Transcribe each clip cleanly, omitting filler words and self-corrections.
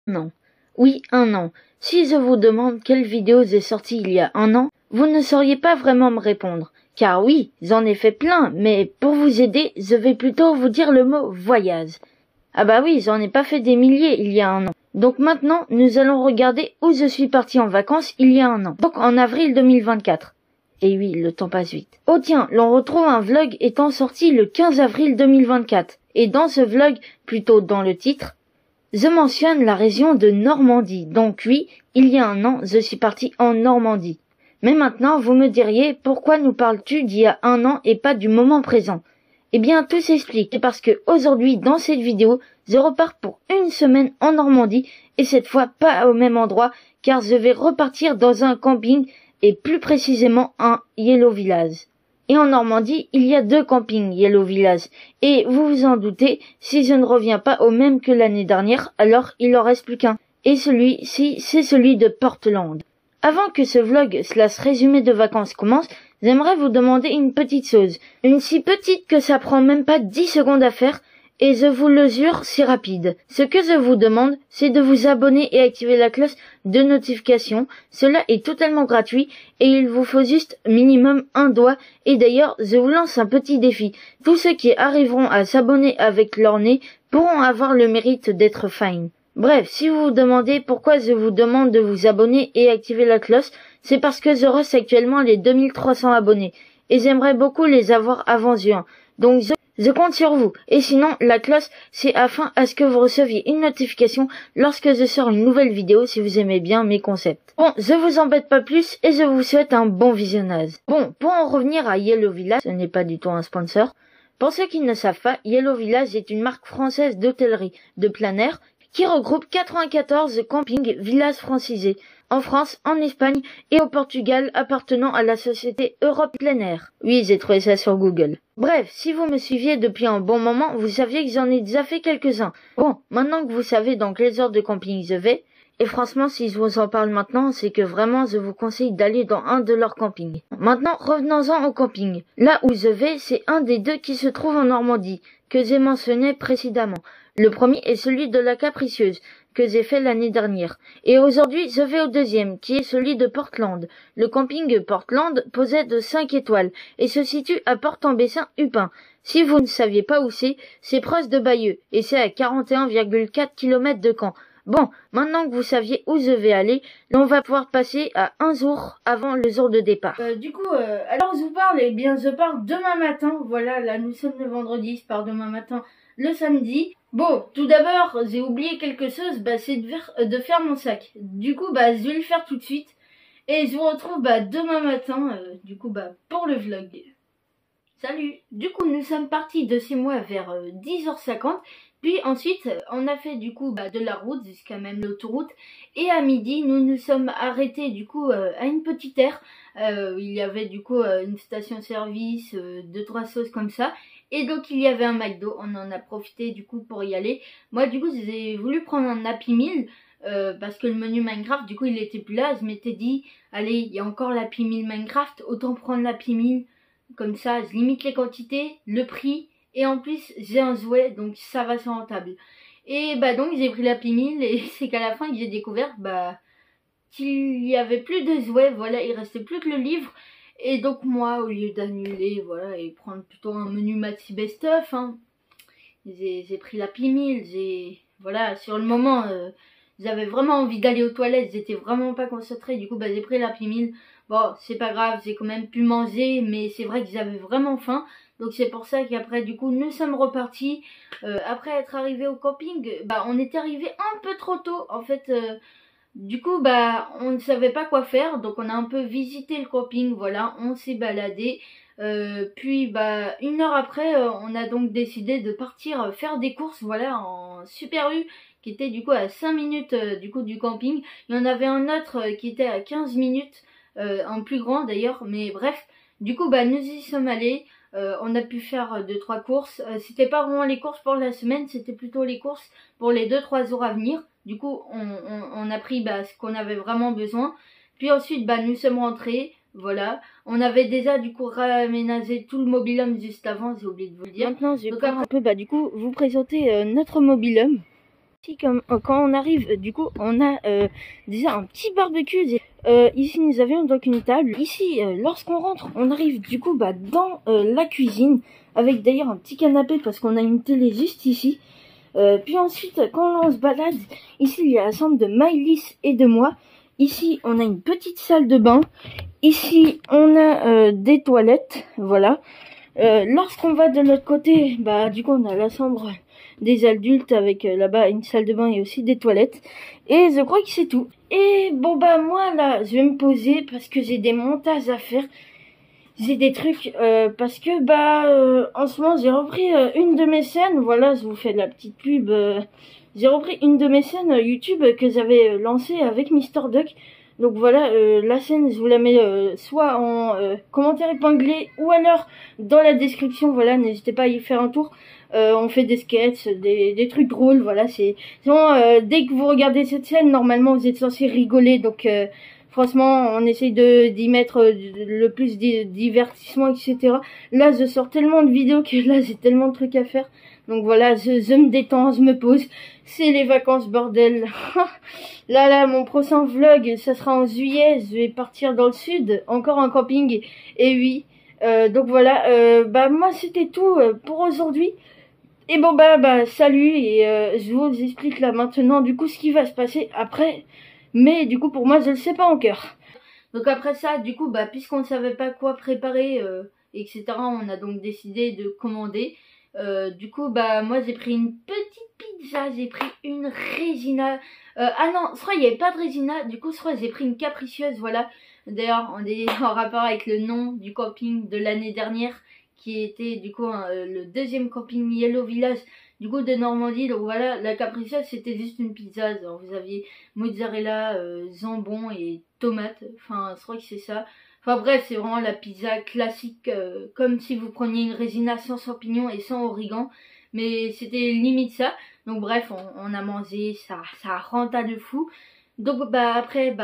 Non. Oui, 1 an. Si je vous demande quelle vidéo j'ai sortie il y a 1 an, vous ne sauriez pas vraiment me répondre. Car oui, j'en ai fait plein, mais pour vous aider, je vais plutôt vous dire le mot voyage. Ah bah oui, j'en ai pas fait des milliers il y a 1 an. Donc maintenant, nous allons regarder où je suis parti en vacances il y a 1 an. Donc en avril 2024. Et oui, le temps passe vite. Oh tiens, l'on retrouve un vlog étant sorti le 15 avril 2024. Et dans ce vlog, plutôt dans le titre, je mentionne la région de Normandie. Donc oui, il y a 1 an, je suis parti en Normandie. Mais maintenant, vous me diriez, pourquoi nous parles-tu d'il y a 1 an et pas du moment présent? Eh bien, tout s'explique. C'est parce que aujourd'hui, dans cette vidéo, je repars pour une semaine en Normandie, et cette fois pas au même endroit, car je vais repartir dans un camping, et plus précisément un Yellow Village. Et en Normandie, il y a 2 campings Yellow Village, et vous vous en doutez, si je ne reviens pas au même que l'année dernière, alors il en reste plus qu'un. Et celui-ci, c'est celui de Portland. Avant que ce vlog / résumé de vacances commence, j'aimerais vous demander une petite chose. Une si petite que ça prend même pas 10 secondes à faire, et je vous le jure, c'est rapide. Ce que je vous demande, c'est de vous abonner et activer la cloche de notification. Cela est totalement gratuit, et il vous faut juste minimum un doigt. Et d'ailleurs, je vous lance un petit défi. Tous ceux qui arriveront à s'abonner avec leur nez pourront avoir le mérite d'être fine. Bref, si vous vous demandez pourquoi je vous demande de vous abonner et activer la cloche, c'est parce que je reste actuellement les 2300 abonnés, et j'aimerais beaucoup les avoir avant juin. Donc je compte sur vous. Et sinon, la cloche, c'est afin à ce que vous receviez une notification lorsque je sors une nouvelle vidéo si vous aimez bien mes concepts. Bon, je vous embête pas plus et je vous souhaite un bon visionnage. Bon, pour en revenir à Yellow Village, ce n'est pas du tout un sponsor. Pour ceux qui ne savent pas, Yellow Village est une marque française d'hôtellerie de plein air qui regroupe 94 campings villages francisés, en France, en Espagne et au Portugal appartenant à la société Europe Plein Air. Oui, j'ai trouvé ça sur Google. Bref, si vous me suiviez depuis un bon moment, vous saviez que j'en ai déjà fait quelques-uns. Bon, maintenant que vous savez dans quelles heures de camping je vais, et franchement, si je vous en parle maintenant, c'est que vraiment je vous conseille d'aller dans un de leurs campings. Maintenant, revenons-en au camping. Là où je vais, c'est un des 2 qui se trouve en Normandie, que j'ai mentionné précédemment. Le premier est celui de la Capricieuse, que j'ai fait l'année dernière. Et aujourd'hui, je vais au deuxième, qui est celui de Portland. Le camping Portland possède 5 étoiles et se situe à Port-en-Bessin-Upin. Si vous ne saviez pas où c'est proche de Bayeux, et c'est à 41,4 km de Caen. Bon, maintenant que vous saviez où je vais aller, on va pouvoir passer à un jour avant le jour de départ. Alors je vous parle, eh bien je pars demain matin. Voilà, là nous sommes le vendredi, je pars demain matin le samedi. Bon, tout d'abord, j'ai oublié quelque chose, c'est de faire mon sac. Du coup, je vais le faire tout de suite. Et je vous retrouve demain matin, pour le vlog. Salut! Du coup, nous sommes partis de chez moi vers 10h50. Puis ensuite, on a fait de la route jusqu'à même l'autoroute. Et à midi, nous nous sommes arrêtés à une petite aire. Il y avait une station-service, 2-3 sauces comme ça. Et donc il y avait un McDo. On en a profité pour y aller. Moi j'ai voulu prendre un Happy Meal. Parce que le menu Minecraft, il était plus là. Je m'étais dit, allez, il y a encore l'Happy Meal Minecraft, autant prendre l'Happy Meal. Comme ça, je limite les quantités, le prix, et en plus, j'ai un jouet, donc ça va ser rentable. Et donc, j'ai pris l'Happy Meal, et c'est qu'à la fin que j'ai découvert, qu'il y avait plus de jouets, voilà, il restait plus que le livre. Et donc, moi, au lieu d'annuler, voilà, et prendre plutôt un menu Maxi Best Of, j'ai pris l'Happy Meal, voilà, sur le moment, j'avais vraiment envie d'aller aux toilettes, j'étais vraiment pas concentrée, j'ai pris l'Happy Meal. Bon, c'est pas grave, j'ai quand même pu manger, mais c'est vrai que j'avais vraiment faim. Donc c'est pour ça qu'après, nous sommes repartis. Après être arrivé au camping, on était arrivé un peu trop tôt. En fait, on ne savait pas quoi faire. Donc on a un peu visité le camping, voilà, on s'est baladé. Puis 1 heure après, on a donc décidé de partir faire des courses, voilà, en Super U, qui était à 5 minutes du camping. Il y en avait un autre qui était à 15 minutes. Un plus grand d'ailleurs, mais bref, nous y sommes allés, on a pu faire 2-3 courses, c'était pas vraiment les courses pour la semaine, c'était plutôt les courses pour les 2-3 jours à venir. On a pris ce qu'on avait vraiment besoin, puis ensuite nous sommes rentrés, voilà, on avait déjà raménagé tout le mobil-home juste avant, j'ai oublié de vous le dire. Maintenant je vais un peu vous présenter notre mobil-home. Comme quand on arrive, du coup, on a déjà un petit barbecue. Ici, nous avions donc une table. Ici, lorsqu'on rentre, on arrive du coup dans la cuisine, avec d'ailleurs un petit canapé parce qu'on a une télé juste ici. Puis ensuite, quand on se balade, ici, il y a la chambre de Maëlys et de moi. Ici, on a une petite salle de bain. Ici, on a des toilettes, voilà. Lorsqu'on va de l'autre côté, du coup, on a la chambre des adultes avec là-bas une salle de bain et aussi des toilettes. Et je crois que c'est tout. Et bon moi là, je vais me poser parce que j'ai des montages à faire. J'ai des trucs parce que en ce moment j'ai repris une de mes chaînes. Voilà, je vous fais de la petite pub. J'ai repris une de mes chaînes YouTube que j'avais lancée avec Mister Duck. Donc voilà, la chaîne, je vous la mets soit en commentaire épinglé ou alors dans la description. Voilà, n'hésitez pas à y faire un tour. On fait des sketchs, des trucs drôles. Voilà, c'est dès que vous regardez cette chaîne, normalement vous êtes censé rigoler. Donc franchement, on essaye d'y mettre le plus de divertissement, etc. Là, je sors tellement de vidéos que là, j'ai tellement de trucs à faire. Donc voilà, je me détends, je me pose. C'est les vacances, bordel. Là, mon prochain vlog, ça sera en juillet. Je vais partir dans le sud, encore en camping. Et oui, donc voilà. Moi, c'était tout pour aujourd'hui. Et bon, salut. Et je vous explique là maintenant, du coup, ce qui va se passer après. Mais du coup, pour moi, je le sais pas encore. Donc après ça, du coup, puisqu'on ne savait pas quoi préparer, etc., on a donc décidé de commander. Du coup, moi j'ai pris une petite pizza, j'ai pris une Regina. Ah non, je crois qu'il n'y avait pas de Regina, du coup je crois que j'ai pris une capricieuse, voilà. D'ailleurs, on est en rapport avec le nom du camping de l'année dernière, qui était du coup le deuxième camping Yellow Village, du coup de Normandie. Donc voilà, la capricieuse c'était juste une pizza, genre vous aviez mozzarella, jambon et tomate, enfin je crois que c'est ça. Enfin bref, c'est vraiment la pizza classique, comme si vous preniez une Regina sans champignons et sans origan. Mais c'était limite ça. Donc bref, on a mangé, ça renta de fou. Donc après,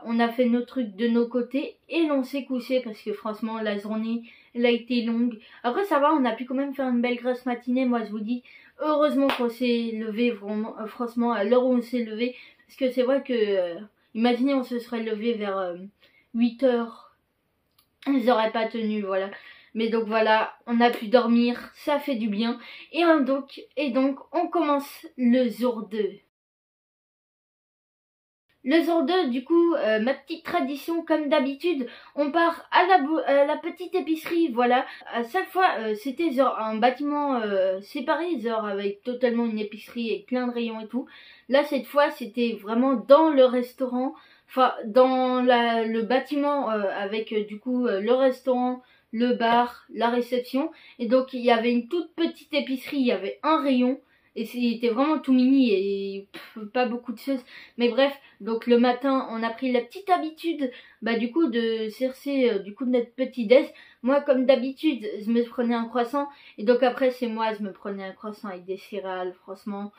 on a fait nos trucs de nos côtés et l'on s'est couché parce que franchement, la journée, elle a été longue. Après ça va, on a pu quand même faire une belle grasse matinée. Moi je vous dis, heureusement qu'on s'est levé, vraiment, franchement, à l'heure où on s'est levé. Parce que c'est vrai que, imaginez on se serait levé vers 8 heures. Ils n'auraient pas tenu, voilà. Mais donc voilà, on a pu dormir, ça fait du bien. Et donc, on commence le jour 2. Le jour 2, du coup, ma petite tradition, comme d'habitude, on part à la petite épicerie, voilà. À chaque fois, c'était genre un bâtiment séparé, genre avec totalement une épicerie et plein de rayons et tout. Là, cette fois, c'était vraiment dans le restaurant. Enfin, dans le bâtiment avec du coup le restaurant, le bar, la réception. Et donc il y avait une toute petite épicerie, il y avait un rayon. Et c'était vraiment tout mini et pas beaucoup de choses. Mais bref, donc le matin, on a pris la petite habitude du coup de chercher du coup notre petit déj. Moi comme d'habitude, je me prenais un croissant. Et donc après c'est moi, je me prenais un croissant avec des céréales. Franchement,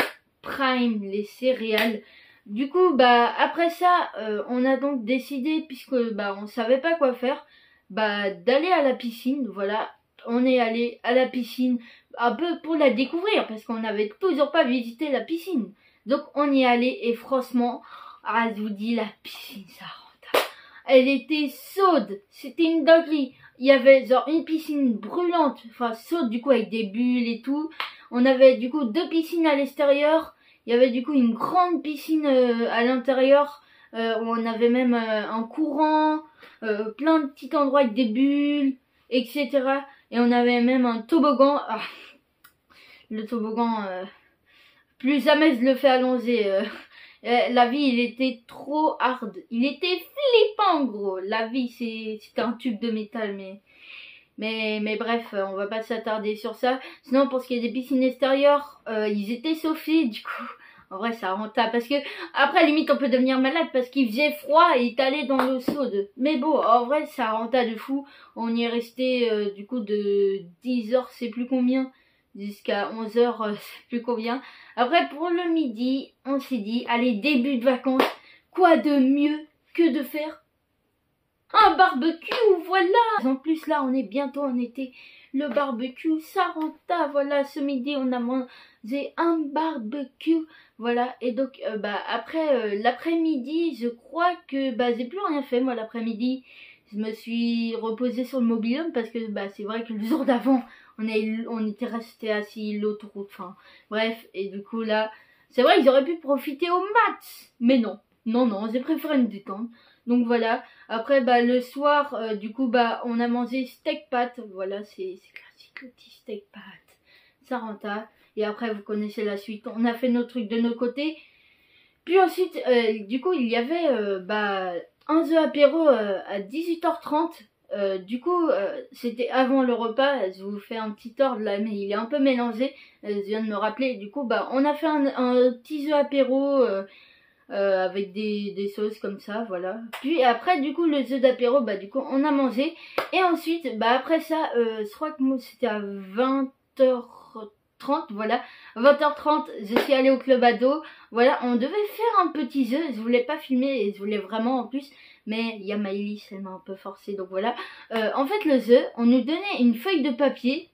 prime les céréales. Du coup, après ça, on a donc décidé, puisque on savait pas quoi faire, d'aller à la piscine. Voilà, on est allé à la piscine un peu pour la découvrir, parce qu'on n'avait toujours pas visité la piscine. Donc on y est allé et franchement, je vous dis, la piscine, ça rentre. Elle était chaude, c'était une dinguerie. Il y avait genre une piscine brûlante, enfin chaude du coup avec des bulles et tout. On avait du coup 2 piscines à l'extérieur. Il y avait du coup une grande piscine à l'intérieur où on avait même un courant, plein de petits endroits avec des bulles, etc. Et on avait même un toboggan. Le toboggan, plus jamais je le fais allonger. La vie, il était trop hard. Il était flippant, gros. La vie, c'était un tube de métal, mais bref, on va pas s'attarder sur ça. Sinon, pour ce qui est des piscines extérieures, ils étaient chauffés, du coup. En vrai, ça renta. Parce que, après, limite, on peut devenir malade parce qu'il faisait froid et t'allais dans l'eau chaude. Mais bon, en vrai, ça renta de fou. On y est resté, du coup, de 10h, c'est plus combien, jusqu'à 11h, c'est plus combien. Après, pour le midi, on s'est dit, allez, début de vacances, quoi de mieux que de faire un barbecue, voilà. En plus là, on est bientôt en été. Le barbecue, ça renta. Voilà, ce midi, on a mangé un barbecue. Voilà, et donc après l'après-midi, je crois que j'ai plus rien fait moi l'après-midi. Je me suis reposée sur le mobil-home parce que c'est vrai que le jour d'avant, on était resté assis l'autoroute, enfin bref, et du coup là, c'est vrai que j'aurais pu profiter au max, mais non. Non, j'ai préféré me détendre. Donc voilà, après le soir, du coup on a mangé steak pâtes, voilà, c'est classique le petit steak pâtes. Ça renta. Et après, vous connaissez la suite. On a fait nos trucs de nos côtés. Puis ensuite, du coup, il y avait un jeu apéro à 18h30. Du coup, c'était avant le repas. Je vous fais un petit ordre là, mais il est un peu mélangé. Je viens de me rappeler. Du coup, on a fait un petit jeu apéro avec des sauces comme ça, voilà. Puis après, du coup, le jeu d'apéro, du coup, on a mangé. Et ensuite, après ça, je crois que moi, c'était à 20h30, voilà. 20h30, je suis allée au club ado. Voilà, on devait faire un petit jeu. Je voulais pas filmer et je voulais vraiment en plus. Mais il y a Maëlys, elle m'a un peu forcé, donc voilà. En fait, le jeu, on nous donnait une feuille de papier.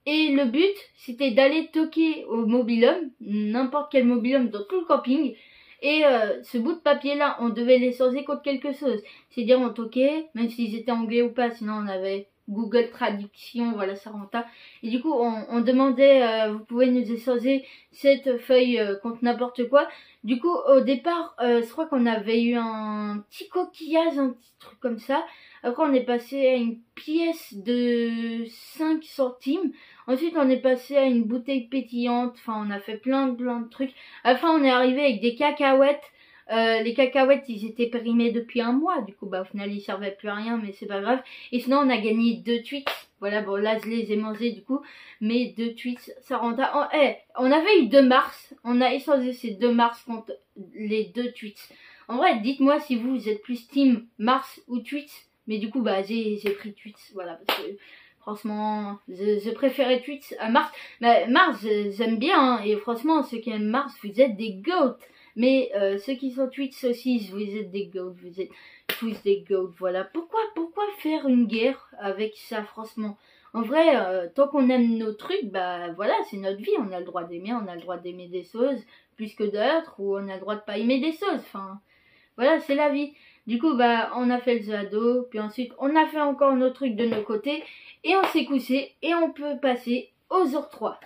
Et le but, c'était d'aller toquer au mobil-home, n'importe quel mobil-home dans tout le camping. Et ce bout de papier là, on devait les changer contre quelque chose. C'est-à-dire on toquait, même s'ils étaient anglais ou pas, sinon on avait Google Traduction, voilà, ça renta. Et du coup on demandait, vous pouvez nous échanger cette feuille contre n'importe quoi. Du coup au départ, je crois qu'on avait eu un petit coquillage, un petit truc comme ça. Après on est passé à une pièce de 5 centimes. Ensuite on est passé à une bouteille pétillante. Enfin on a fait plein de trucs. À la fin on est arrivé avec des cacahuètes. Les cacahuètes ils étaient périmés depuis un mois. Du coup au final ils servaient plus à rien, mais c'est pas grave. Et sinon on a gagné 2 tweets. Voilà, bon là je les ai mangés du coup. Mais 2 tweets ça renta. On avait eu 2 Mars. On a échangé ces 2 Mars contre les 2 tweets. En vrai dites-moi si vous êtes plus team Mars ou tweets. Mais du coup j'ai pris tweets. Voilà, parce que franchement, je préférais tweets à Mars. Mais Mars, j'aime bien, hein, et franchement, ceux qui aiment Mars, vous êtes des goats. Mais ceux qui sont tweets aussi, vous êtes des goats, vous êtes tous des goats, voilà. Pourquoi faire une guerre avec ça, franchement? En vrai, tant qu'on aime nos trucs, voilà, c'est notre vie, on a le droit d'aimer, on a le droit d'aimer des choses plus que d'autres, ou on a le droit de pas aimer des choses, enfin, voilà, c'est la vie. Du coup, on a fait le jeu ado, puis ensuite, on a fait encore nos trucs de nos côtés, et on s'est couché, et on peut passer au jour 3.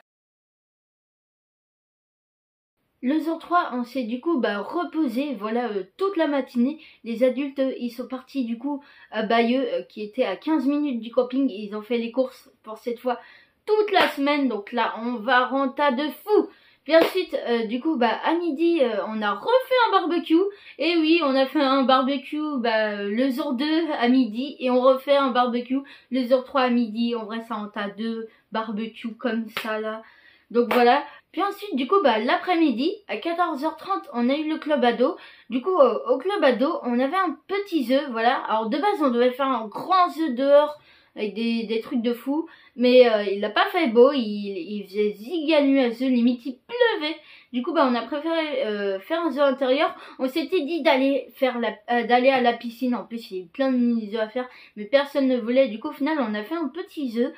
Le jour 3, on s'est du coup reposé, voilà, toute la matinée. Les adultes, ils sont partis du coup à Bayeux, qui était à 15 minutes du camping, et ils ont fait les courses pour cette fois toute la semaine, donc là, on va renta de fou. Puis ensuite, du coup, à midi, on a refait un barbecue. Et oui, on a fait un barbecue le jour 2 à midi. Et on refait un barbecue le jour 3 à midi. En vrai, ça, on a 2 barbecues comme ça, là. Donc voilà. Puis ensuite, du coup, l'après-midi, à 14h30, on a eu le club ado. Du coup, au club ado, on avait un petit jeu, voilà. Alors, de base, on devait faire un grand jeu dehors avec des trucs de fou. Mais il n'a pas fait beau, il faisait giga nuageux, limite il pleuvait. Du coup on a préféré faire un jeu intérieur. On s'était dit d'aller d'aller à la piscine. En plus il y a eu plein de jeux à faire, mais personne ne voulait. Du coup au final on a fait un petit jeu.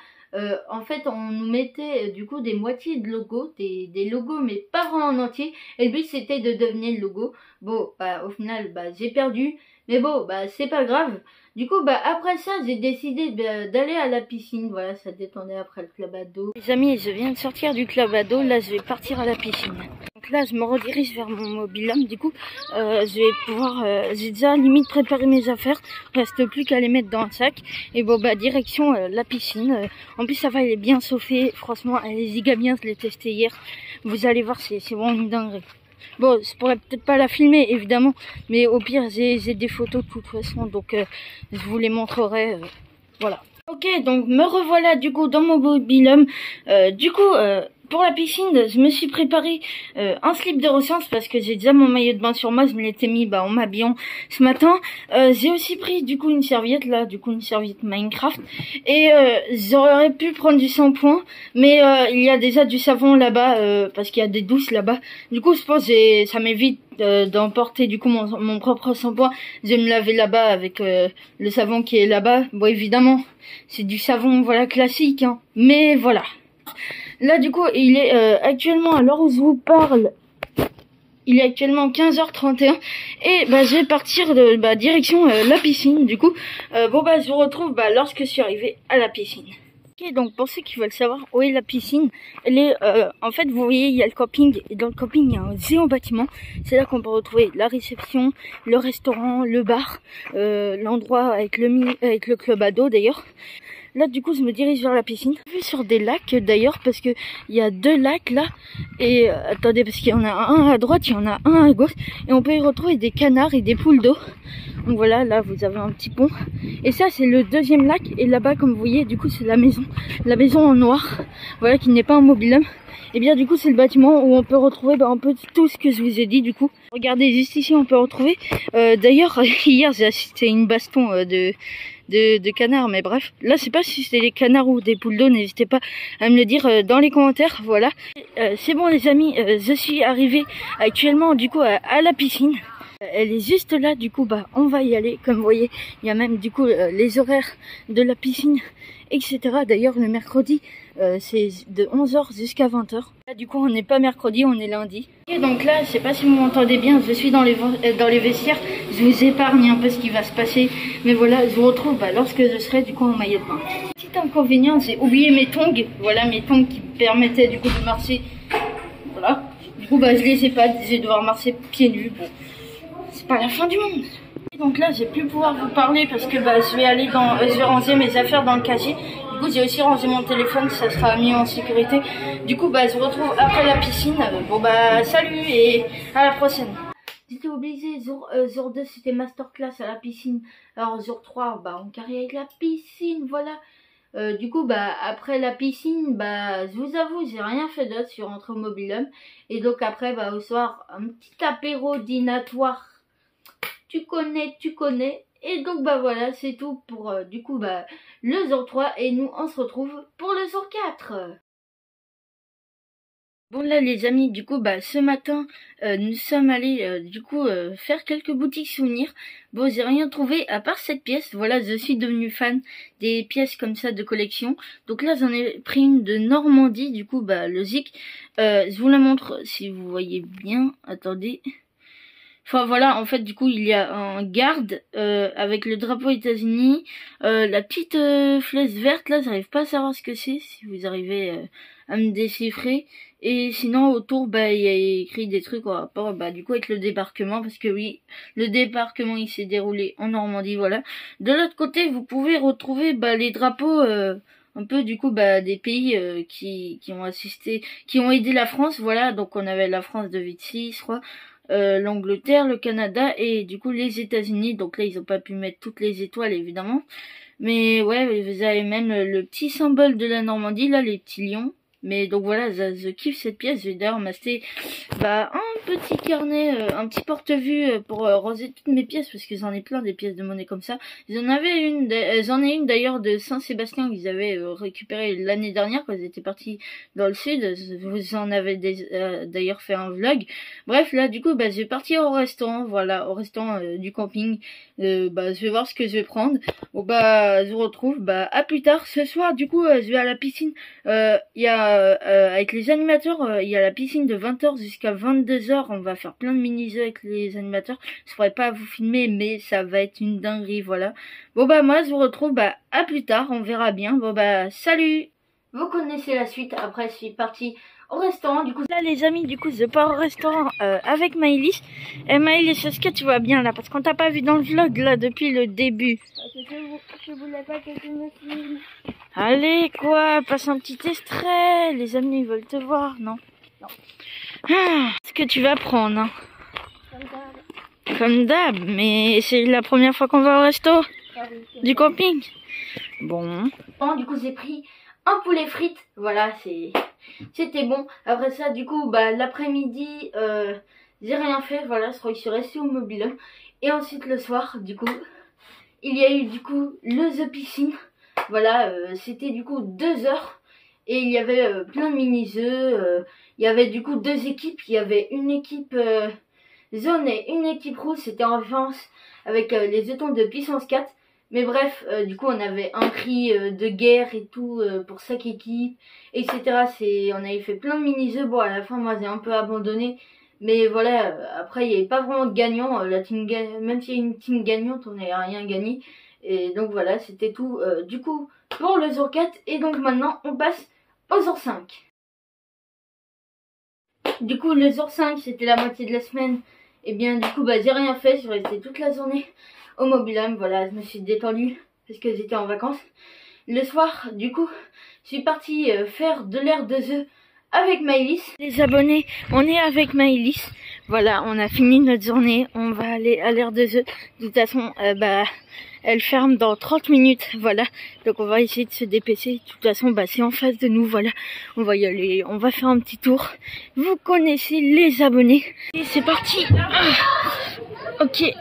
En fait on nous mettait du coup des moitiés de logos, des logos mais pas vraiment en entier. Et le but c'était de devenir le logo. Bon au final j'ai perdu. Mais bon c'est pas grave. Du coup, après ça, j'ai décidé d'aller à la piscine. Voilà, ça détendait après le club ado. Les amis, je viens de sortir du club ado. Là, je vais partir à la piscine. Donc là, je me redirige vers mon mobil-home. Du coup, je vais pouvoir... j'ai déjà limite préparé mes affaires. Reste plus qu'à les mettre dans un sac. Et bon, direction la piscine. En plus, ça va, elle est bien chauffée. Franchement, elle est giga bien. Je l'ai testée hier. Vous allez voir, c'est vraiment une dinguerie. Bon, je pourrais peut-être pas la filmer, évidemment, mais au pire, j'ai des photos de toute façon, donc je vous les montrerai, voilà. Ok, donc me revoilà du coup dans mon mobil-home. Pour la piscine, je me suis préparé un slip de rechange parce que j'ai déjà mon maillot de bain sur moi. Je me l'étais mis en m'habillant ce matin. J'ai aussi pris du coup une serviette là, une serviette Minecraft. Et j'aurais pu prendre du shampoing, mais il y a déjà du savon là-bas parce qu'il y a des douches là-bas. Du coup, je pense que ça m'évite d'emporter du coup mon propre shampoing. Je vais me laver là-bas avec le savon qui est là-bas. Bon, évidemment, c'est du savon voilà classique, hein. Mais voilà. Là, du coup, il est actuellement, à l'heure où je vous parle, Il est actuellement 15h31 et bah je vais partir de direction la piscine. Du coup, bon bah je vous retrouve lorsque je suis arrivé à la piscine. Ok, donc pour ceux qui veulent savoir où est la piscine, elle est en fait vous voyez il y a le camping et dans le camping il y a un géant bâtiment. C'est là qu'on peut retrouver la réception, le restaurant, le bar, l'endroit avec le club ado d'ailleurs. Là du coup je me dirige vers la piscine. J'ai vu sur des lacs d'ailleurs parce que il y a 2 lacs là. Et attendez parce qu'il y en a un à droite, il y en a un à gauche. Et on peut y retrouver des canards et des poules d'eau. Donc voilà, là vous avez un petit pont. Et ça c'est le 2e lac. Et là-bas comme vous voyez du coup c'est la maison. La maison en noir. Voilà qui n'est pas un mobil-home. Et bien du coup c'est le bâtiment où on peut retrouver un peu tout ce que je vous ai dit du coup. Regardez juste ici on peut retrouver. D'ailleurs hier j'ai assisté à une baston de canards, mais bref, là c'est pas si c'était des canards ou des poules d'eau, n'hésitez pas à me le dire dans les commentaires. Voilà, c'est bon les amis, je suis arrivée actuellement du coup à la piscine. Elle est juste là, du coup on va y aller. Comme vous voyez, il y a même du coup les horaires de la piscine, etc. D'ailleurs le mercredi c'est de 11h jusqu'à 20h. Là du coup on n'est pas mercredi, on est lundi. Et donc là, je sais pas si vous m'entendez bien, je suis dans les vestiaires. Je vous épargne un peu ce qui va se passer. Mais voilà, je vous retrouve lorsque je serai du coup en maillot de bain. Petit inconvénient, j'ai oublié mes tongs. Voilà mes tongs qui me permettaient du coup de marcher. Voilà. Du coup je les ai pas, je vais devoir marcher pieds nus. Bon, c'est pas la fin du monde. Et donc là, je vais plus pouvoir vous parler parce que je vais aller je vais ranger mes affaires dans le casier. Du coup, j'ai aussi rangé mon téléphone, ça sera mis en sécurité. Du coup, je vous retrouve après la piscine. Bon salut et à la prochaine. J'étais obligé, jour 2 c'était masterclass à la piscine. Alors jour 3, on carry avec la piscine, voilà. Du coup, après la piscine, je vous avoue, j'ai rien fait d'autre, je suis rentrée au mobil-home. Et donc après, au soir, un petit apéro dînatoire. Tu connais. Et donc voilà, c'est tout pour du coup le jour 3 et nous on se retrouve pour le jour 4. Bon là les amis, du coup ce matin nous sommes allés du coup faire quelques boutiques souvenirs. Bon, j'ai rien trouvé à part cette pièce. Voilà, je suis devenue fan des pièces comme ça de collection. Donc là j'en ai pris une de Normandie, du coup logique. Je vous la montre si vous voyez bien. Attendez. Enfin voilà, en fait du coup il y a un garde avec le drapeau États-Unis, la petite flèche verte là, j'arrive pas à savoir ce que c'est, si vous arrivez à me déchiffrer. Et sinon autour il y a écrit des trucs en rapport du coup avec le débarquement, parce que oui, le débarquement il s'est déroulé en Normandie, voilà. De l'autre côté vous pouvez retrouver les drapeaux un peu du coup des pays qui ont assisté, qui ont aidé la France, voilà. Donc on avait la France de Vichy, je crois. L'Angleterre, le Canada et du coup les États-Unis. Donc là ils ont pas pu mettre toutes les étoiles évidemment, mais ouais, vous avez même le petit symbole de la Normandie là, les petits lions. Mais donc voilà, je kiffe cette pièce. J'ai d'ailleurs m'acheté un petit carnet, un petit porte-vue pour ranger toutes mes pièces, parce que j'en ai plein des pièces de monnaie comme ça. J'en ai une d'ailleurs de Saint-Sébastien qu'ils avaient récupéré l'année dernière quand ils étaient partis dans le sud. Vous en avez d'ailleurs fait un vlog. Bref, là du coup je vais partir au restaurant, voilà, au restaurant du camping. Je vais voir ce que je vais prendre. Bon je vous retrouve à plus tard. Ce soir du coup je vais à la piscine. Il y a avec les animateurs, il y a la piscine de 20h jusqu'à 22h. On va faire plein de mini-jeux avec les animateurs. Je pourrais pas vous filmer, mais ça va être une dinguerie, voilà. Bon moi je vous retrouve à plus tard, on verra bien. Bon salut. Vous connaissez la suite. Après je suis partie au restaurant. Du coup là les amis, du coup je pars au restaurant avec Maëlys. Et Maëlys, est-ce que tu vas bien là? Parce qu'on t'a pas vu dans le vlog là depuis le début. Je voulais pas que tu me filmes. Allez quoi, passe un petit extrait. Les amis ils veulent te voir, non? Non. Ce que tu vas prendre, hein? Comme d'hab, mais c'est la première fois qu'on va au resto du camping. Bon. Du coup j'ai pris un poulet frites, voilà, c'était bon. Après ça du coup l'après-midi j'ai rien fait, voilà, je crois que je suis restée au mobile. Et ensuite le soir du coup il y a eu du coup le The Piscine, voilà, c'était du coup 2 heures. Et il y avait plein de mini-jeux, il y avait du coup 2 équipes, il y avait une équipe jaune et une équipe rouge, c'était en France avec les jetons de puissance 4. Mais bref, du coup on avait un prix de guerre et tout pour chaque équipe, etc. On avait fait plein de mini-jeux. Bon à la fin moi j'ai un peu abandonné Mais voilà, après il n'y avait pas vraiment de gagnant, même s'il y a une team gagnante, on n'a rien gagné. Et donc voilà, c'était tout du coup pour le jour 4. Et donc maintenant on passe au jour 5. Du coup le jour 5 c'était la moitié de la semaine. Et bien du coup j'ai rien fait, je suis restée toute la journée au Mobilhome. Voilà, je me suis détendue parce que j'étais en vacances. Le soir du coup je suis partie faire de l'air de jeu avec Maëlys. Les abonnés, on est avec Maëlys. Voilà, on a fini notre journée. On va aller à l'air de jeu. De toute façon, elle ferme dans 30 minutes. Voilà, donc on va essayer de se dépêcher. De toute façon, c'est en face de nous. Voilà, on va y aller. On va faire un petit tour. Vous connaissez les abonnés. Et c'est parti. Ok.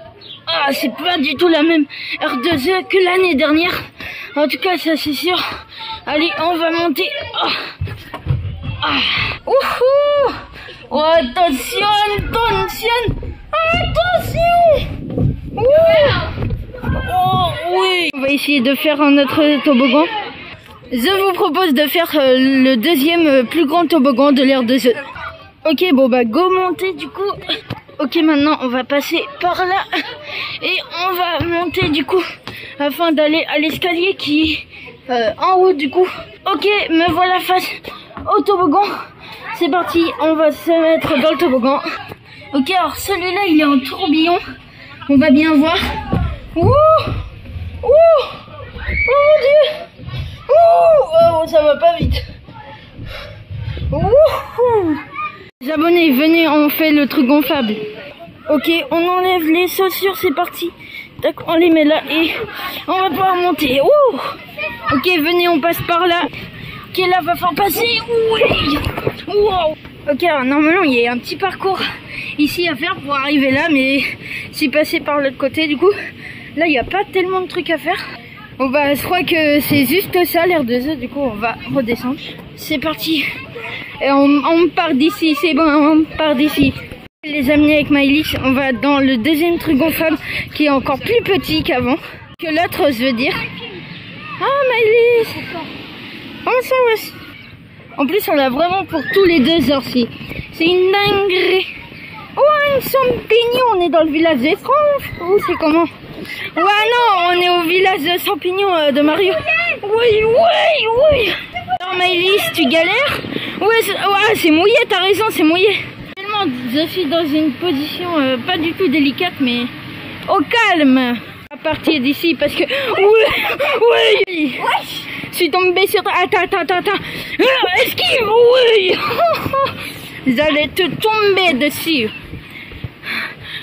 C'est pas du tout la même R2E que l'année dernière. En tout cas, ça c'est sûr. Allez, on va monter. Ouhou! Oh, attention, Oh oui! On va essayer de faire un autre toboggan. Je vous propose de faire le deuxième plus grand toboggan de l'air de jeu. Ok, go monter du coup. Ok, maintenant on va passer par là et on va monter du coup afin d'aller à l'escalier qui est en haut du coup. Ok, me voilà face au toboggan. C'est parti, on va se mettre dans le toboggan. Ok, alors celui-là il est en tourbillon. On va bien voir. Ouh, oh mon dieu. Oh, ça va pas vite. Les abonnés, venez, on fait le truc gonflable. Ok, on enlève les chaussures, c'est parti. Tac, on les met là et on va pouvoir monter. Ok, venez, on passe par là. Ok, là, va falloir passer. Wow. Ok, alors normalement, il y a un petit parcours ici à faire pour arriver là, mais je suis passé par l'autre côté, du coup. Là, il n'y a pas tellement de trucs à faire. Je crois que c'est juste ça, l'air de jeu. Du coup, on va redescendre. C'est parti. Et on part d'ici, c'est bon, on part d'ici. Les amis, avec Maëlys, on va dans le deuxième truc gonflable qui est encore plus petit qu'avant. Que l'autre, je veux dire. Maëlys! Comment ça va? En plus, on l'a vraiment pour tous les 2 heures, si. C'est une dinguerie. Un champignon, on est dans le village des France. C'est comment? Non, on est au village de champignons de Mario. Oui. Alors Maëlys, tu galères? Ouais, c'est mouillé, t'as raison, c'est mouillé. Tellement, je suis dans une position pas du tout délicate, mais au calme. À partir d'ici, parce que... Oui. Je suis tombée sur... Attends. Esquive, oui. J'allais te tomber dessus.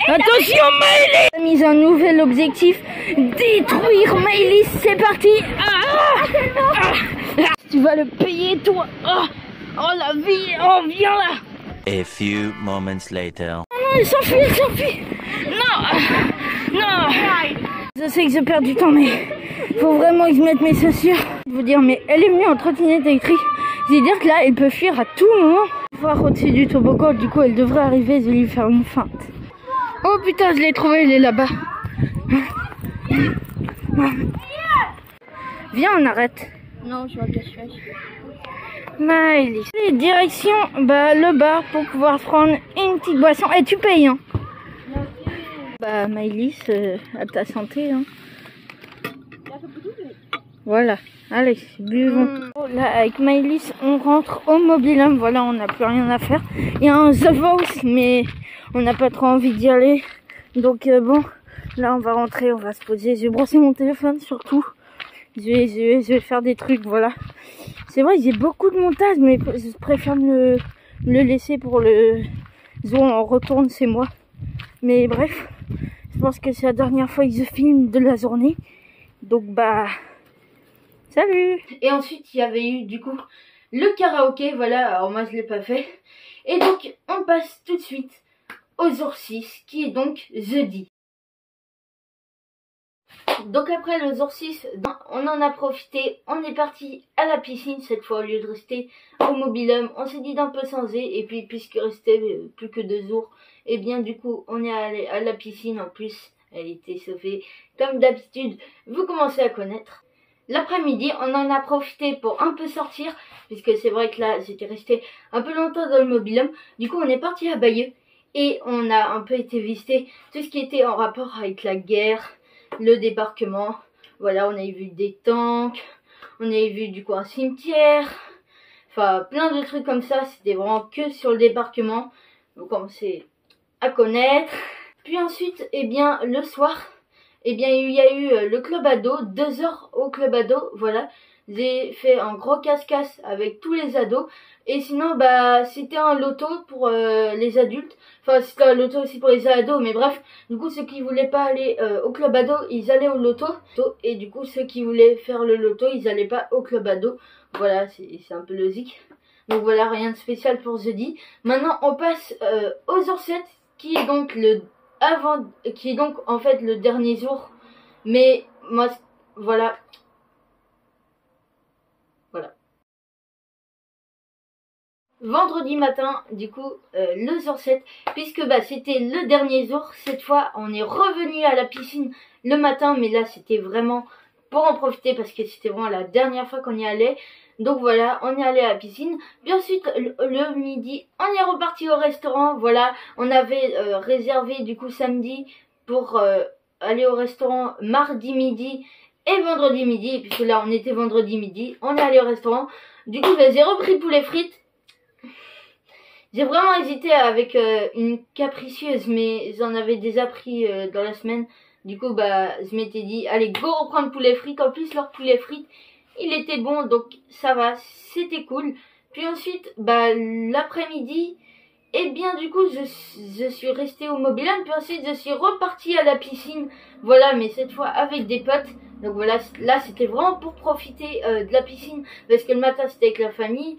Attention Maëlys! On a mis un nouvel objectif, détruire Maëlys, c'est parti! Tu vas le payer toi! La vie! Viens là! A few moments later. Non, elle s'enfuit! Non! Je sais que je perds du temps, mais faut vraiment que je mette mes chaussures. Je veux dire, mais elle est venue en trottinette électrique. Je veux dire que là, elle peut fuir à tout moment. Voir au-dessus du toboggan, du coup, elle devrait arriver, je vais lui faire une feinte. Oh putain, je l'ai trouvé, elle est là-bas. Viens, on arrête. Non, je vois que je suis. Maëlys. Direction le bar pour pouvoir prendre une petite boisson. Et tu payes, hein. Maëlys, à ta santé, hein. Voilà, allez, buvons. Là, avec Maëlys, on rentre au Mobilhome. Voilà, on n'a plus rien à faire. Il y a un The Voice, mais on n'a pas trop envie d'y aller. Donc là, on va rentrer, on va se poser. Je vais brosser mon téléphone, surtout. Je vais faire des trucs, voilà. C'est vrai, j'ai beaucoup de montage, mais je préfère me le laisser pour le jour où on retourne, c'est moi. Mais bref, je pense que c'est la dernière fois que je filme de la journée. Donc salut! Et ensuite, il y avait eu du coup le karaoké, voilà, alors moi je l'ai pas fait. Et donc, on passe tout de suite au jour 6, qui est donc jeudi. Donc après le jour 6, on en a profité, on est parti à la piscine cette fois au lieu de rester au Mobilhome. On s'est dit d'un peu changer et puis puisqu'il restait plus que 2 jours, et bien du coup on est allé à la piscine. En plus elle était chauffée comme d'habitude, vous commencez à connaître. L'après-midi on en a profité pour un peu sortir, puisque c'est vrai que là j'étais restée un peu longtemps dans le Mobilhome. Du coup on est parti à Bayeux et on a un peu été visiter tout ce qui était en rapport avec la guerre, le débarquement. Voilà, on avait vu des tanks, on avait vu du coup un cimetière, enfin plein de trucs comme ça. C'était vraiment que sur le débarquement, donc on commençait à connaître. Puis ensuite, eh bien le soir, eh bien il y a eu le club ado, 2 heures au club ado, voilà. J'ai fait un gros casse-casse avec tous les ados. Et sinon, bah, c'était un loto pour les adultes. Enfin, c'était un loto aussi pour les ados, mais bref. Du coup, ceux qui voulaient pas aller au club ado, ils allaient au loto. Et du coup, ceux qui voulaient faire le loto, ils allaient pas au club ado. Voilà, c'est un peu logique. Donc voilà, rien de spécial pour jeudi. Maintenant, on passe aux heures 7, qui est donc qui est donc en fait le dernier jour. Mais moi, voilà. Vendredi matin, du coup, le jour 7, puisque bah c'était le dernier jour. Cette fois, on est revenu à la piscine le matin, mais là, c'était vraiment pour en profiter, parce que c'était vraiment la dernière fois qu'on y allait. Donc voilà, on est allé à la piscine. Puis ensuite, le midi, on est reparti au restaurant. Voilà, on avait réservé, du coup, samedi pour aller au restaurant mardi midi et vendredi midi. Et puisque là, on était vendredi midi, on est allé au restaurant. Du coup, bah, j'ai repris poulet frites. J'ai vraiment hésité avec une capricieuse, mais j'en avais déjà pris dans la semaine. Du coup, bah, je m'étais dit, allez, go reprendre poulet frites. En plus, leur poulet frites, il était bon, donc ça va, c'était cool. Puis ensuite, bah, l'après-midi, eh bien, du coup, je suis restée au Mobiland. Puis ensuite, je suis repartie à la piscine. Voilà, mais cette fois avec des potes. Donc voilà, là, c'était vraiment pour profiter de la piscine, parce que le matin, c'était avec la famille.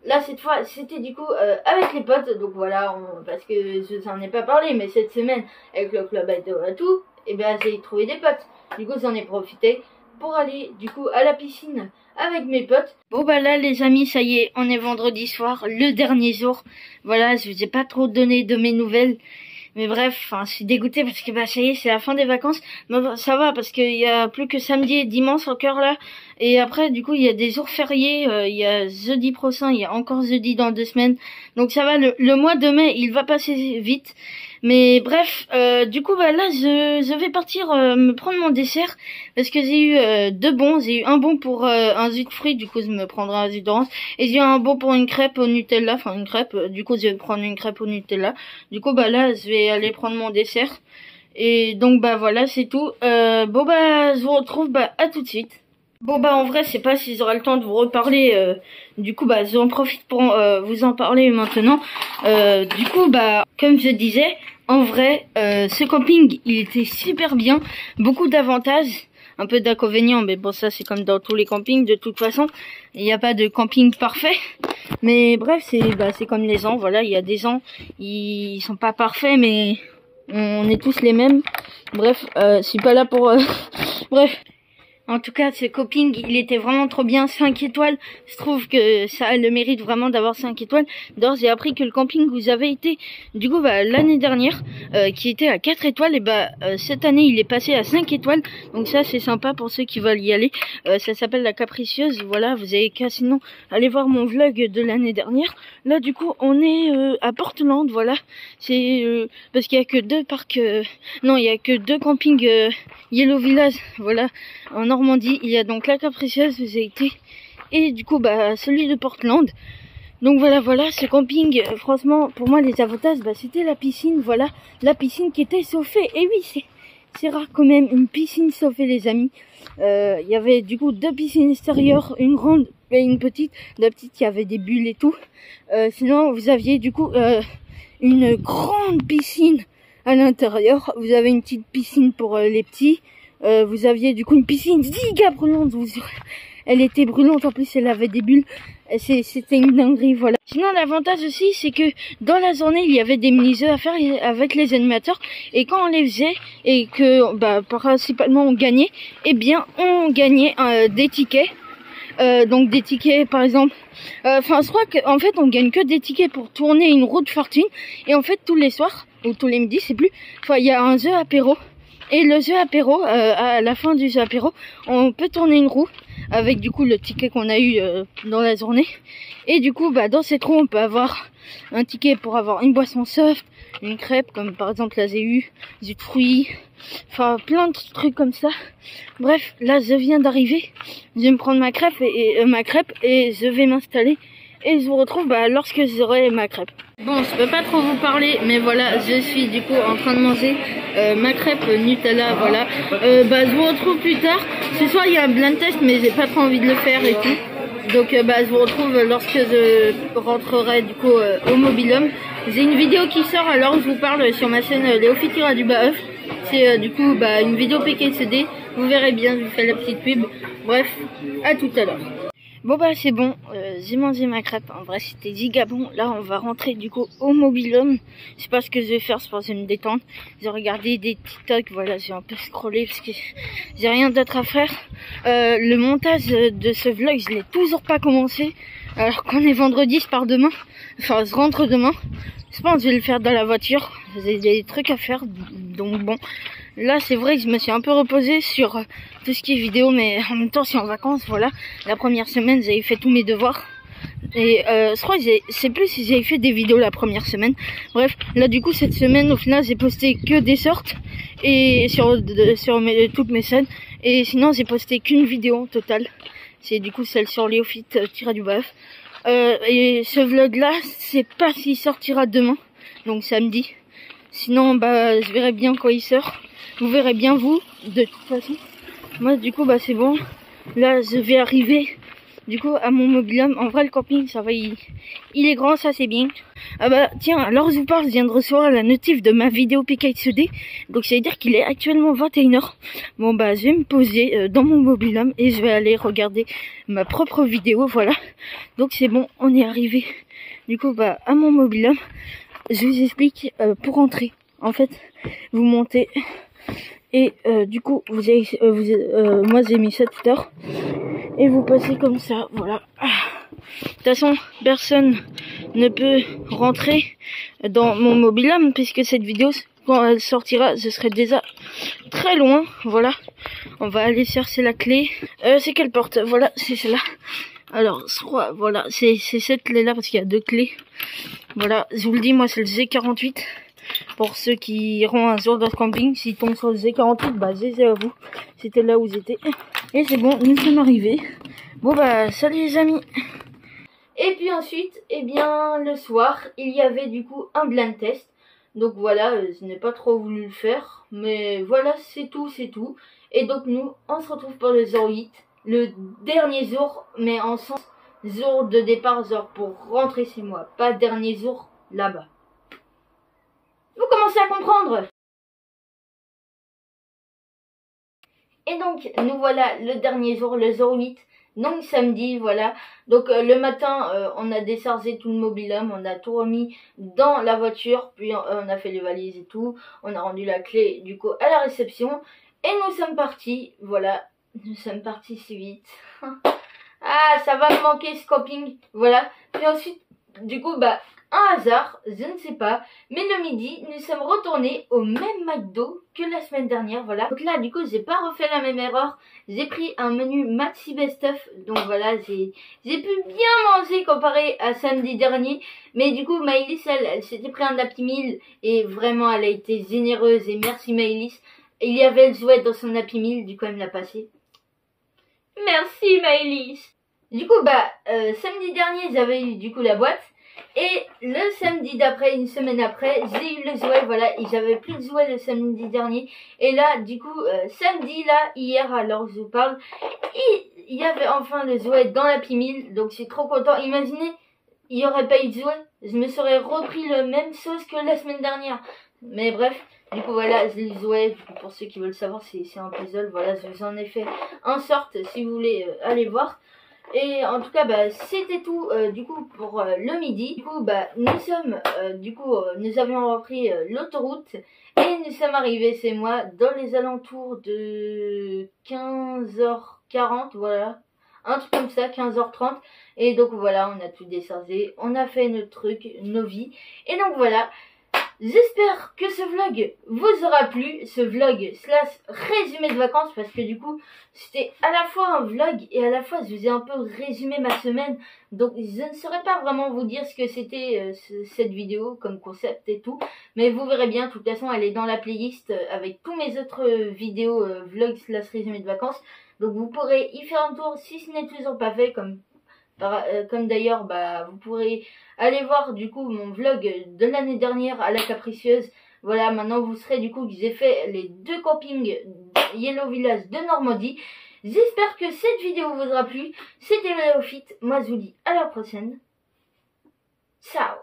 Là, cette fois, c'était du coup avec les potes. Donc voilà, parce que je n'en ai pas parlé, mais cette semaine, avec le club ado et tout, et ben j'ai trouvé des potes. Du coup, j'en ai profité pour aller du coup à la piscine avec mes potes. Bon bah là les amis, ça y est, on est vendredi soir, le dernier jour. Voilà, je vous ai pas trop donné de mes nouvelles. Mais bref, enfin, je suis dégoûtée parce que bah ça y est, c'est la fin des vacances. Mais bon, ça va parce qu'il y a plus que samedi et dimanche encore là. Et après, du coup, il y a des jours fériés. Il y a jeudi prochain, il y a encore jeudi dans 2 semaines. Donc ça va, le mois de mai, il va passer vite. Mais bref, du coup, bah là, je vais partir me prendre mon dessert parce que j'ai eu 2 bons. J'ai eu un bon pour un jus de fruits, du coup, je me prendrai un jus d'orange. Et j'ai eu un bon pour une crêpe au Nutella, enfin une crêpe. Du coup, je vais prendre une crêpe au Nutella. Du coup, bah là, je vais aller prendre mon dessert. Et donc, bah voilà, c'est tout. Bon, bah, je vous retrouve bah à tout de suite. Bon bah en vrai, c'est pas si j'aurai le temps de vous reparler. Du coup, bah j'en profite pour vous en parler maintenant. Du coup, bah comme je disais, en vrai, ce camping, il était super bien, beaucoup d'avantages, un peu d'inconvénients, mais bon ça c'est comme dans tous les campings. De toute façon, il n'y a pas de camping parfait. Mais bref, c'est comme les gens. Voilà, il y a des gens, ils sont pas parfaits, mais on est tous les mêmes. Bref, je suis pas là pour bref. En tout cas, ce camping, il était vraiment trop bien, 5 étoiles. Je trouve que ça a le mérite vraiment d'avoir 5 étoiles. D'ailleurs, j'ai appris que le camping où j'avais été, du coup, bah, l'année dernière, qui était à 4 étoiles, et bah, cette année, il est passé à 5 étoiles. Donc ça, c'est sympa pour ceux qui veulent y aller. Ça s'appelle la Capricieuse. Voilà, vous avez qu'à sinon aller voir mon vlog de l'année dernière. Là, du coup, on est à Portland, voilà. C'est parce qu'il y a que 2 parcs, non, il y a que 2 campings Yellow Village, voilà. En Normandie, il y a donc la Capricieuse où j'ai été, et du coup bah celui de Portland. Donc voilà, ce camping, franchement pour moi les avantages, bah c'était la piscine, voilà, la piscine qui était chauffée. Et oui, c'est rare quand même une piscine chauffée les amis. Il y avait du coup 2 piscines extérieures, une grande et une petite. La petite, il y avait des bulles et tout. Sinon vous aviez du coup une grande piscine à l'intérieur. Vous avez une petite piscine pour les petits. Vous aviez du coup une piscine giga brûlante. Elle était brûlante, en plus elle avait des bulles. C'était une dinguerie, voilà. Sinon l'avantage aussi, c'est que dans la journée il y avait des mini-jeux à faire avec les animateurs. Et quand on les faisait et que bah principalement on gagnait, eh bien on gagnait des tickets. Donc des tickets par exemple, enfin je crois qu'en fait on gagne que des tickets pour tourner une roue de fortune. Et en fait tous les soirs ou tous les midis, c'est plus, enfin il y a un jeu apéro. Et le jeu apéro, à la fin du jeu apéro, on peut tourner une roue avec du coup le ticket qu'on a eu dans la journée. Et du coup, bah dans cette roue, on peut avoir un ticket pour avoir une boisson soft, une crêpe, comme par exemple la ZU, du fruit, enfin plein de trucs comme ça. Bref, là je viens d'arriver, je vais me prendre ma crêpe et je vais m'installer et je vous retrouve lorsque j'aurai ma crêpe. Bon, je peux pas trop vous parler, mais voilà, je suis du coup en train de manger ma crêpe Nutella, voilà. Je vous retrouve plus tard. Ce soir il y a un blind test, mais j'ai pas trop envie de le faire et tout. Donc je vous retrouve lorsque je rentrerai du coup au Mobil-Home. J'ai une vidéo qui sort alors je vous parle sur ma chaîne Léofi-du-Bas-Oeuf. C'est du coup une vidéo PKCD. Vous verrez bien, je vous fais la petite pub. Bref, à tout à l'heure. Bon c'est bon, j'ai mangé ma crêpe, en vrai c'était giga bon. Là on va rentrer du coup au Mobil-Home. Je sais pas ce que je vais faire, c'est pour me détendre. J'ai regardé des TikTok, voilà, j'ai un peu scrollé parce que j'ai rien d'autre à faire. Le montage de ce vlog, je l'ai toujours pas commencé. Alors qu'on est vendredi, je pars demain. Enfin je rentre demain. Je pense que je vais le faire dans la voiture. J'ai des trucs à faire, donc bon. Là c'est vrai que je me suis un peu reposée sur tout ce qui est vidéo, mais en même temps je suis en vacances, voilà. La première semaine j'avais fait tous mes devoirs. Et je crois que c'est plus si j'avais fait des vidéos la première semaine. Bref, là du coup cette semaine au final j'ai posté que des sortes et sur toutes mes scènes. Et sinon j'ai posté qu'une vidéo totale. C'est du coup celle sur Léofi-du-Bas-Oeuf. Et ce vlog là, c'est pas s'il sortira demain, donc samedi. Sinon je verrai bien quand il sort. Vous verrez bien vous, de toute façon. Moi du coup c'est bon. Là je vais arriver du coup à mon Mobil-Home. En vrai le camping ça va, il est grand, ça c'est bien. Tiens, alors je vous parle, je viens de recevoir la notif de ma vidéo PKCD. Donc ça veut dire qu'il est actuellement 21h. Bon je vais me poser dans mon Mobil-Home et je vais aller regarder ma propre vidéo, voilà. Donc c'est bon, on est arrivé du coup à mon Mobil-Home. Je vous explique, pour entrer, en fait, vous montez et du coup moi j'ai mis ça tout à l'heure et vous passez comme ça, voilà. De toute façon personne ne peut rentrer dans mon Mobil-Home puisque cette vidéo quand elle sortira je serai déjà très loin, voilà. On va aller chercher la clé. C'est quelle porte? Voilà, c'est celle-là. Alors je crois, voilà, c'est cette clé là parce qu'il y a deux clés. Voilà, je vous le dis, moi c'est le Z48. Pour ceux qui iront un jour dans le camping, s'ils tombent sur le Z48, c'est à vous. C'était là où j'étais. Et c'est bon, nous sommes arrivés. Bon salut les amis. Et puis ensuite, le soir, il y avait du coup un blind test. Donc voilà, je n'ai pas trop voulu le faire. Mais voilà, c'est tout. Et donc nous, on se retrouve pour le 08. Le dernier jour, mais en sens jour de départ, genre pour rentrer chez moi. Pas dernier jour là-bas. Vous commencez à comprendre. Et donc, nous voilà le dernier jour, le 08. Donc samedi, voilà. Donc le matin, on a déchargé tout le Mobil-Home, on a tout remis dans la voiture. Puis on a fait les valises et tout. On a rendu la clé du coup à la réception. Et nous sommes partis, voilà. Nous sommes partis si vite. Ah, ça va me manquer ce camping, voilà. Puis ensuite, du coup, un hasard, je ne sais pas, mais le midi, nous sommes retournés au même McDo que la semaine dernière, voilà. Donc là, du coup, j'ai pas refait la même erreur. J'ai pris un menu Maxi Best Of, donc voilà, j'ai pu bien manger comparé à samedi dernier. Mais du coup, Maëlys, elle s'était pris un Happy Meal et vraiment, elle a été généreuse et merci Maëlys. Il y avait le jouet dans son Happy Meal, du coup, elle me l'a passé. Merci Maëlys. Du coup, samedi dernier, j'avais eu du coup la boîte. Et le samedi d'après, une semaine après, j'ai eu le jouet, voilà. Et j'avais plus de jouet le samedi dernier. Et là, du coup, samedi, là, hier, alors je vous parle, il y avait enfin le jouet dans l'Happy Meal. Donc, je suis trop content. Imaginez, il n'y aurait pas eu de jouet. Je me serais repris le même sauce que la semaine dernière. Mais bref, du coup, voilà, je les jouais. Du coup, pour ceux qui veulent savoir, c'est un puzzle. Voilà, je vous en ai fait en sorte, si vous voulez aller voir. Et en tout cas, c'était tout du coup pour le midi. Du coup, nous avions repris l'autoroute et nous sommes arrivés, c'est moi, dans les alentours de 15h40, voilà. Un truc comme ça, 15h30. Et donc voilà, on a tout déchargé, on a fait notre truc, nos vies. Et donc voilà. j'espère que ce vlog vous aura plu, ce vlog slash résumé de vacances, parce que du coup c'était à la fois un vlog et à la fois je vous ai un peu résumé ma semaine, donc je ne saurais pas vraiment vous dire ce que c'était cette vidéo comme concept et tout, mais vous verrez bien. De toute façon elle est dans la playlist avec tous mes autres vidéos vlog slash résumé de vacances, donc vous pourrez y faire un tour si ce n'est toujours pas fait, comme d'ailleurs vous pourrez aller voir du coup mon vlog de l'année dernière à la Capricieuse. Voilà, maintenant vous serez du coup que j'ai fait les 2 campings Yellow Village de Normandie. J'espère que cette vidéo vous aura plu. C'était Léofit, moi je vous dis à la prochaine. Ciao.